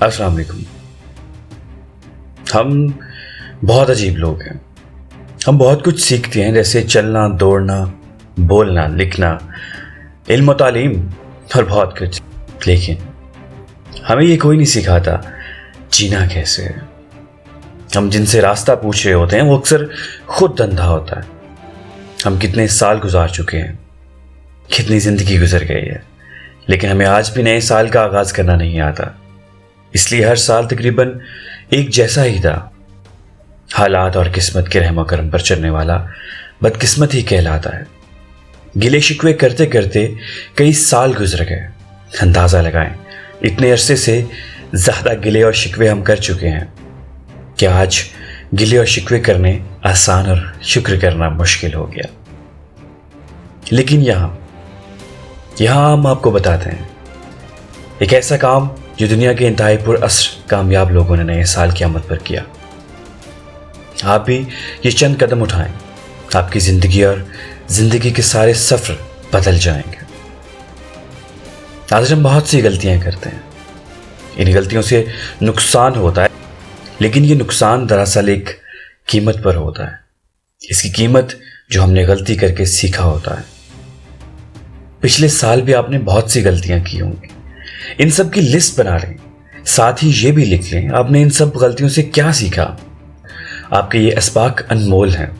अस्सलाम वालेकुम। हम बहुत अजीब लोग हैं। हम बहुत कुछ सीखते हैं, जैसे चलना, दौड़ना, बोलना, लिखना, इल्म तालीम और बहुत कुछ, लेकिन हमें ये कोई नहीं सिखाता जीना कैसे है। हम जिनसे रास्ता पूछ रहे होते हैं वो अक्सर खुद अंधा होता है। हम कितने साल गुजार चुके हैं, कितनी ज़िंदगी गुजर गई है, लेकिन हमें आज भी नए साल का आगाज़ करना नहीं आता। इसलिए हर साल तकरीबन एक जैसा ही था। हालात और किस्मत के रहमो करम पर चलने वाला बदकिस्मत ही कहलाता है। गिले शिकवे करते करते कई साल गुजर गए। अंदाज़ा लगाएं, इतने अरसे से ज़्यादा गिले और शिकवे हम कर चुके हैं कि आज गिले और शिकवे करने आसान और शुक्र करना मुश्किल हो गया। लेकिन यहाँ हम आपको बताते हैं एक ऐसा काम जो दुनिया के इंतहाई पुरअसर कामयाब लोगों ने नए साल की आमद पर किया। आप भी ये चंद कदम उठाएं, आपकी ज़िंदगी और ज़िंदगी के सारे सफ़र बदल जाएंगे। आज हम बहुत सी गलतियां करते हैं, इन गलतियों से नुकसान होता है, लेकिन ये नुकसान दरअसल एक कीमत पर होता है। इसकी कीमत जो हमने गलती करके सीखा होता है। पिछले साल भी आपने बहुत सी गलतियां की होंगी, इन सब की लिस्ट बना लें। साथ ही ये भी लिख लें आपने इन सब गलतियों से क्या सीखा। आपके ये असबाक अनमोल हैं,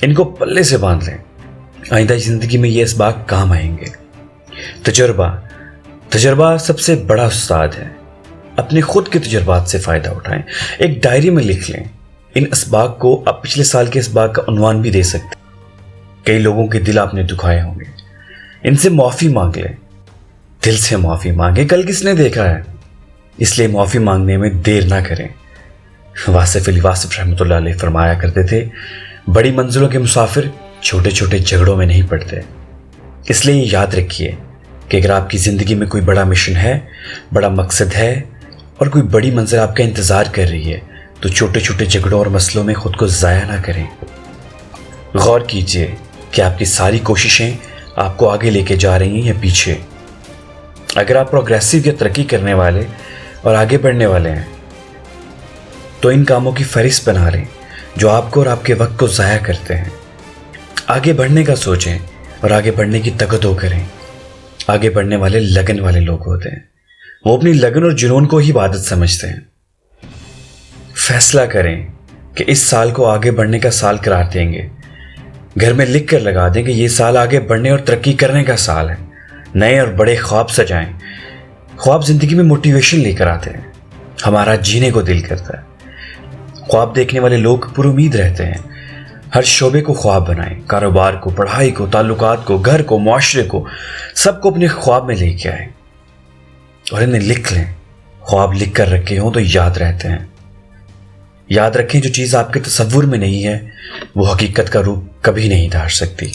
इनको पल्ले से बांध लें। आइंदा ज़िंदगी में ये असबाक काम आएंगे। तजर्बा सबसे बड़ा उस्ताद है। अपने खुद के तजर्बात से फ़ायदा उठाएं। एक डायरी में लिख लें इन असबाक को। आप पिछले साल के असबाक का उन्वान भी दे सकते। कई लोगों के दिल आपने दुखाए होंगे, इनसे माफ़ी मांग लें। दिल से माफ़ी मांगे, कल किसने देखा है, इसलिए माफ़ी मांगने में देर ना करें। वासिफ अली वासिफ रहमतुल्लाह अलैह फरमाया करते थे, बड़ी मंजिलों के मुसाफिर छोटे छोटे झगड़ों में नहीं पड़ते। इसलिए याद रखिए कि अगर आपकी ज़िंदगी में कोई बड़ा मिशन है, बड़ा मकसद है और कोई बड़ी मंजिल आपका इंतज़ार कर रही है, तो छोटे छोटे झगड़ों और मसलों में ख़ुद को ज़ाया ना करें। गौर कीजिए कि आपकी सारी कोशिशें आपको आगे लेके जा रही हैं या पीछे। अगर आप प्रोग्रेसिव या तरक्की करने वाले और आगे बढ़ने वाले हैं, तो इन कामों की फहरिस्त बना लें जो आपको और आपके वक्त को ज़ाया करते हैं। आगे बढ़ने का सोचें और आगे बढ़ने की तकद्दो करें। आगे बढ़ने वाले लगन वाले लोग होते हैं, वो अपनी लगन और जुनून को ही इबादत समझते हैं। फैसला करें कि इस साल को आगे बढ़ने का साल करार देंगे। घर में लिख कर लगा दें कि ये साल आगे बढ़ने और तरक्की करने का साल है। नए और बड़े ख्वाब सजाएं। ख्वाब ज़िंदगी में मोटिवेशन लेकर आते हैं, हमारा जीने को दिल करता है। ख्वाब देखने वाले लोग पुरुमीद रहते हैं। हर शोबे को ख्वाब बनाएं, कारोबार को, पढ़ाई को, ताल्लुकात को, घर को, मुआशरे को, सबको अपने ख्वाब में लेके आए और इन्हें लिख लें। ख्वाब लिख कर रखे हों तो याद रहते हैं। याद रखें, जो चीज़ आपके तसव्वुर में नहीं है वो हकीकत का रूप कभी नहीं धार सकती।